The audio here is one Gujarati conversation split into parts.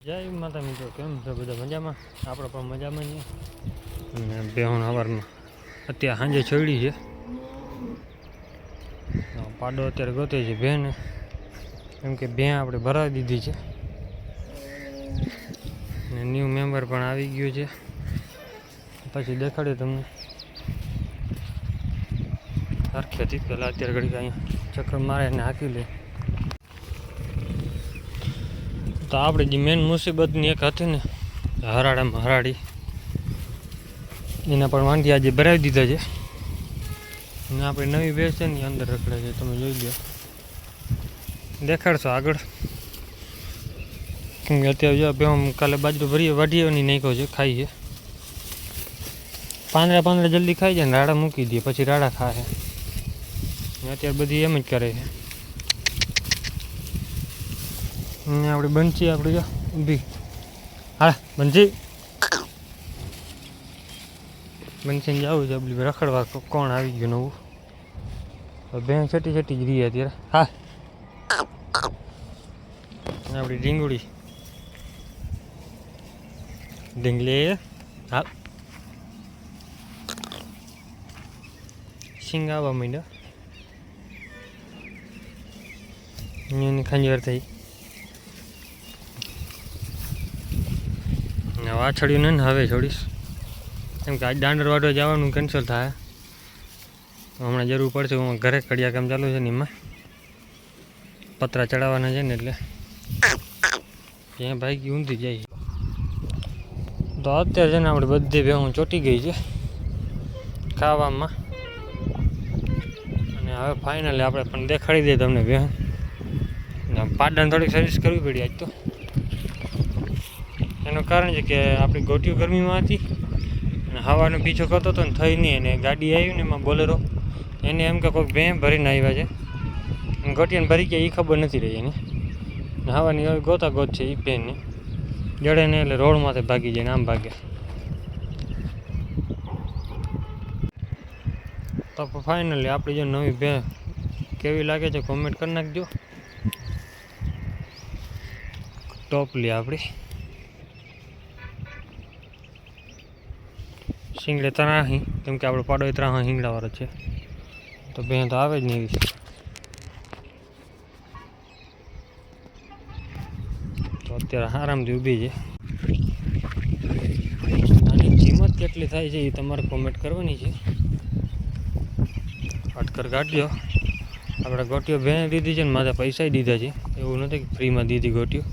જય માતા મિત્રો, કેમ છો બધા? મજામાં? આપણે પણ મજામાં છીએ. અને બેહણ સવારમાં અત્યારે સાંજે છોડી છે. પાડો અત્યારે ગોતે છે બેન, કેમ કે બે આપણે ભરાવી દીધી છે. અને ન્યૂ મેમ્બર પણ આવી ગયું છે. પછી દેખાડ્યું તમને સરખેથી પહેલાં. અત્યારે ઘડીક અહીંયા ચક્કર મારે ને હાકી લે. તો આપણે જે મેન મુસીબતની એક હતી ને, હરાડામાં હરાડી, એના પણ વાંધી આજે ભરાવી દીધા છે. અને આપણે નવી ભેંસ છે ને અંદર રખડે છે, તમે જોઈ લો. દેખાડશો આગળ, કેમ કે અત્યારે જો ભેં કાલે બાજરો ભરીએ વાઢીઓની નાખ્યો છે, ખાઈ છે. પાંદડા જલ્દી ખાઈ જાય ને રાડા મૂકી દે, પછી રાડા ખાય. અત્યારે બધી એમ જ કરે છે. આપણે બંચી આપણે જો ઊભી, હા બંચી બંચીને જવું છે આપણી રખડવા. કોણ આવી ગયું નવું? બેન છટી જ રહી અત્યારે. હા આપણી ઢીંગુડી ઢીંગલી, હા સિંગ આવવા માંડ્યો. એની ખંજર થઈ. વાછળ્યું ને હવે છોડીશ, કેમ કે આજ દાંડર વાટવા જવાનું કેન્સલ થાય. હમણાં જરૂર પડશે. હું ઘરે કડિયા કામ ચાલુ છે ને, એમાં પતરા ચડાવવાના છે ને, એટલે ત્યાં ભાઈ ઊંધી જાય. તો અત્યારે છે ને આપણે બધી ભેહું ચોંટી ગઈ છે ખાવામાં. અને હવે ફાઇનલી આપણે પણ દેખાડી દઈએ તમને ભેહું. પાડાને થોડીક સર્વિસ કરવી પડી આજ તો. એનું કારણ છે કે આપણી ગોટીઓ ગરમીમાં હતી અને હવાનો પીછો કરતો હતો ને, થઈ નહીં. અને ગાડી આવી ને એમાં બોલેરો, એને એમ કે કોઈક ભેં ભરીને આવ્યા છે. ગોટીને ભરી ગયા એ ખબર નથી રહી એને. હવાની હવે ગોતા ગોત છે એ ભેંની જડે ને, એટલે રોડમાંથી ભાગી જાય ને આમ ભાગે. તો ફાઇનલી આપણી જો નવી ભેં કેવી લાગે છે કોમેન્ટ કરી નાખજો. ટોપલી આપણી શીંગડે તરાહી, કેમ કે આપણો પાડો ત્રાહ શીંગડાવાળો છે. તો બે તો આવે જ નહીં એવી. તો અત્યારે આરામથી ઊભી છે. આની કિંમત કેટલી થાય છે એ તમારે કોમેન્ટ કરવાની છે. અટકર કાઢજો. આપણે ગોટીઓ ભેં દીધી છે ને, માથે પૈસા દીધા છે. એવું નથી કે ફ્રીમાં દીધી ગોટીઓ.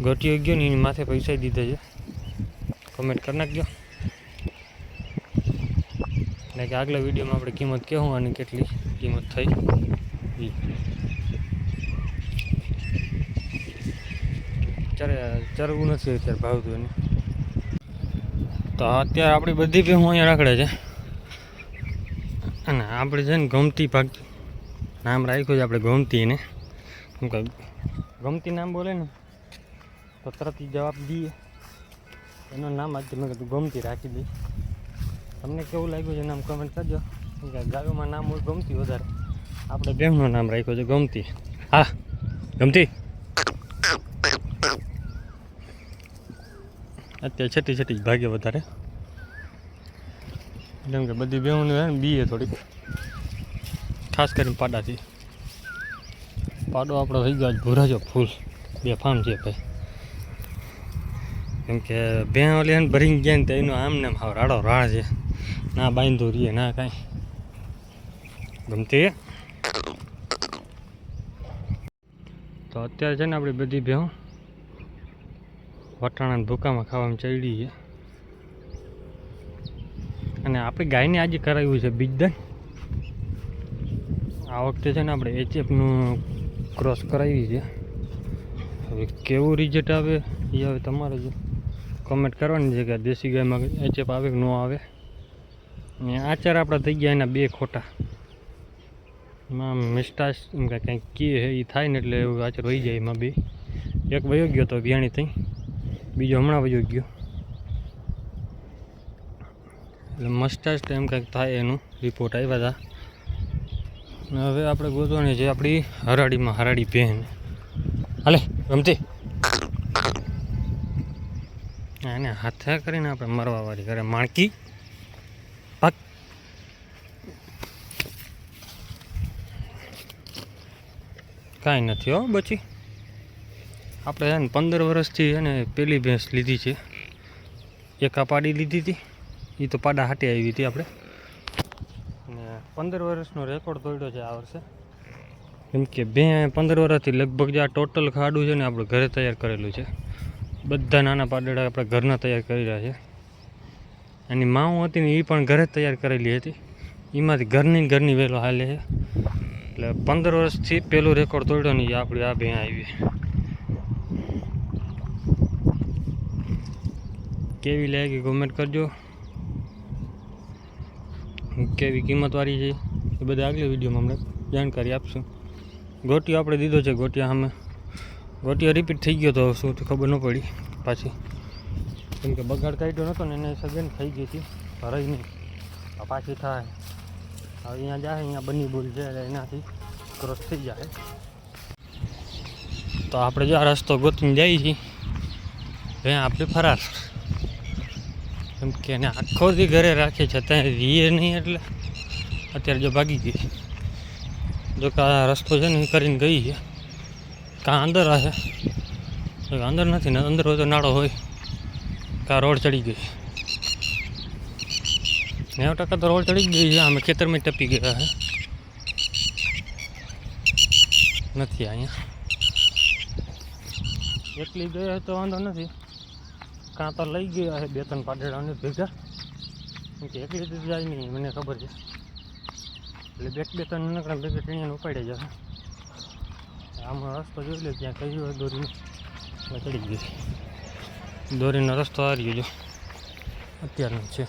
ગોટીઓ ગયો ને એની માથે પૈસા દીધા છે. કોમેન્ટ કરી નાખજો. એટલે કે આગલા વિડીયોમાં આપણે કિંમત કહેવું આની કેટલી કિંમત થઈ. ચરવું નથી અત્યારે ભાવતું એને. તો અત્યારે આપણી બધી ભેહું અહીંયા રખડે છે. અને આપણે છે ને ગમતી ભાગ નામ રાખ્યું છે આપણે ગમતી એને. કેમ કે ગમતી નામ બોલે ને તો તરત જવાબ દઈએ. એનું નામ આજે મેં કીધું ગમતી રાખી દઈ. તમને કેવું લાગ્યું છે નામ કમેન્ટ કરજો. કેમ કે ગાયોમાં નામ હોય ગમતી વધારે, આપણે ભેંનું નામ રાખ્યું છે ગમતી. હા ગમતી. અત્યારે છટી જ ભાગે વધારે, જેમ કે બધી ભેહુંને છે ને બીએ થોડીક, ખાસ કરીને પાડાથી. પાડો આપણો થઈ ગયો ભૂરાજો ફૂલ. બે ફાર્મ છે ભાઈ. કેમ કે ભેં ઓલી એને ભરીને ગયા ને તો એનું આમ નામ હાવ રાડો રાડ છે. ના બાંધો રહીએ ના કાંઈ. ગમતી. તો અત્યારે છે ને આપણી બધી ભેહું વટાણાના ભૂકામાં ખાવામાં ચડી છે. અને આપણી ગાયને આજે કરાવ્યું છે બીજદાન. આ વખતે છે ને આપણે એચએફનું ક્રોસ કરાવી છે. હવે કેવું રિઝલ્ટ આવે એ હવે તમારે જ કોમેન્ટ કરવાની છે કે દેશી ગાયમાં એચએફ આવે કે ન આવે. અને આચાર આપણા થઈ ગયા એના બે ખોટા. એમાં મિસ્ટાશ એમ કે કંઈક કહે એ થાય ને, એટલે એવું આચાર વહી જાય એમાં બે. એક વયો ગયો તો બિયાણી થઈ, બીજો હમણાં વયો ગયો. એટલે મસ્ટાશ એમ કંઈક થાય એનું રિપોર્ટ આવ્યા હતા. હવે આપણે ગોતવાની છે આપણી હરાડીમાં હરાડી ભેન. હાલે ગમતી. એને હાથે કરીને આપણે મરવાવાળી કરે માણકી પાક. કાંઈ નથી હો બચી. આપણે છે ને 15 વર્ષથી છે ને પેલી ભેંસ લીધી છે. એક આ પાડી લીધી હતી, એ તો પાડા હાટે આવી હતી આપણે. અને 15 વર્ષનો રેકોર્ડ તોડ્યો છે આ વર્ષે. કેમ કે 15 વર્ષથી લગભગ જે આ ટોટલ ખાડું છે ને આપણે ઘરે તૈયાર કરેલું છે. બધા નાના પાડડા આપણે ઘરના તૈયાર કરી રહ્યા છે. એની માવું હતી ને એ પણ ઘરે જ તૈયાર કરેલી હતી. એમાંથી ઘરની વહેલો હાલે છે. એટલે 15 વર્ષથી પેલો રેકોર્ડ તોડ્યો ને એ આપણી આ ભેં આવી. કેવી લાગી કોમેન્ટ કરજો. કેવી કિંમતવાળી છે એ બધા આગલી વિડીયોમાં અમને જાણકારી આપશું. ગોટિયો આપણે દીધો છે. ગોટિયો રિપીટ થઈ ગયો તો શું ખબર ન પડી પાછી. કેમ કે બગાડ કાઢ્યો નહોતો ને એને સગન થઈ ગઈ હતી. ભરાઈ નહીં પાછી થાય. હવે અહીંયા જાય, અહીંયા બની બોલ છે એટલે એનાથી ક્રોસ થઈ જાય. તો આપણે જો આ રસ્તો ગોતીને જઈએ છીએ ભાઈ આપણે ફરાર. કેમ કે એને આખો દી ઘરે રાખે છે ત્યાં રીએ નહીં એટલે અત્યારે જો ભાગી ગઈ. જો કે આ રસ્તો છે ને એ કરીને ગઈ છે. કાં અંદર આવે, અંદર નથી ને, અંદર હોય તો નાળો હોય. કાં રોડ ચડી ગઈ. 90% તો રોડ ચડી ગઈ છે. અમે ખેતરમાં ટપી ગયા છે. નથી અહીંયા એકલી ગયા તો વાંધો નથી. કાં તો લઈ ગયા છે 2-3 પાડેડાને ભેગા. કેમ કે એકલી તો જાય નહીં મને ખબર છે. એટલે 2-3 નકડા ભેગા ટીણીને ઉપાડી જશે. આમાં રસ્તો જોઈ લે ત્યાં કહ્યું હોય દોરીને ચડી ગઈ. દોરીનો રસ્તો આ રહ્યો જો અત્યારનો છે.